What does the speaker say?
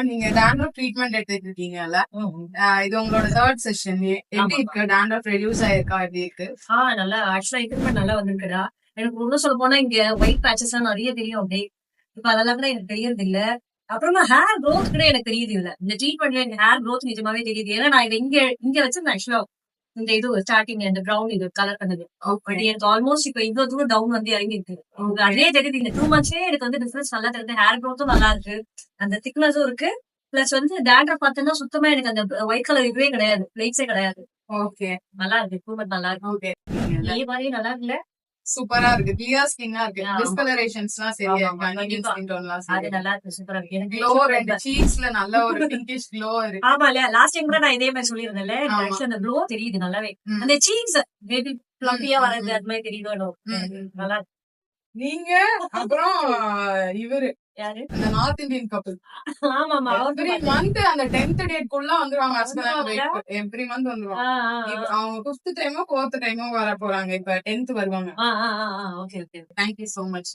நீங்க dandruff treatment எடுத்துட்டு இருக்கீங்கல்ல, இது உங்களோட 3rd செஷன். எப்படி இருக்கு? dandruff ரெடியூஸ் ஆயிருக்கா? எப்படி இருக்கு? நல்லா ஆக்சுவலா இம்ப்ரூவ்மெண்ட் நல்லா வந்திருக்குடா. எனக்கு இன்னும் சொல்ல போனா இங்க ஒயிட் பேச்சஸ் எல்லாம் நிறைய தெரியும் அப்படியே. இப்ப அதெல்லாம் கூட எனக்கு தெரியறது இல்ல. அப்புறமா ஹேர் growth கூட எனக்கு தெரியுது இல்ல. இந்த ட்ரீட்மெண்ட்ல எனக்கு ஹேர் growth நிஜமாவே தெரியுது. ஏன்னா நான் இதை இங்க வச்சிருந்தேன் ஆக்சுவலா. இந்த இது ஸ்டார்டிங் இந்த ப்ரௌன் இது கலர் பண்ணது. பட் எனக்கு ஆல்மோஸ்ட் இப்ப இவ்வளவு தூரம் டவுன் வந்து இறங்கி இருக்கு. அதே தெரியுது. இந்த 2 monthsலயே எனக்கு வந்து டிஃபரன்ஸ் நல்லா தெரியுது. ஹேர் growthம் நல்லா இருக்கு. அந்த திக்னஸும் இருக்கு. பிளஸ் வந்து dandruff பார்த்தீங்கன்னா சுத்தமா எனக்கு அந்த ஒயிட் கலர் இதுவே கிடையாது. பிளேட்ஸே கிடையாது. ஓகே, நல்லா இருக்கு. இம்ப்ரூவ்மெண்ட் நல்லா இருக்கு. ஓகே. இதே மாதிரி நல்லா இருக்குல்ல? சூப்பரா இருக்கு. கிளியர் ஸ்கின்னா இருக்கு. ஆமா. டிஸ்கலரேஷன்ஸ்லாம் சரியா ஆமா, இருக்கு. ஆமா. அன்இவன் கண்டிப்பா. ஸ்கின் டோன்லாம் அது சரியா நல்லா இருக்கு. சூப்பரா இருக்கு. எனக்கு க்ளோ, 2 சீக்ஸ்ல நல்ல ஒரு பிங்கிஷ் க்ளோ இருக்கு. ஆமா இல்லையா? லாஸ்ட் டைம் கூட நான் இதே மாதிரி சொல்லியிருந்தேன்ல. ஆமா. ஆக்சுவலா அந்த க்ளோ தெரியுது நல்லாவே. ம். அந்த சீக்ஸ் மேபி ஃப்ளஃபியா ம், வர்றது ம். அது மாதிரி தெரியுதோ என்னவோ. ம். நல்லா இருக்கு. நீங்க அப்புறம் இவரு யாரு? அந்த நார்த் இந்தியன் கப்பல் ஆமாமா. எவ்ரி மந்த் அந்த 10th டேட்குள்ள வந்துருவாங்க. ஹஸ்பண்ட் அண்ட் வந்துருவாங்களா? ஒய்ஃப் எவ்ரி மந்த் வந்துருவாங்க. இப்ப அவங்க 5th டைமோ 4th டைமோ வர போறாங்க. இப்ப 10th வருவாங்க. Okay okay. Thank you so much.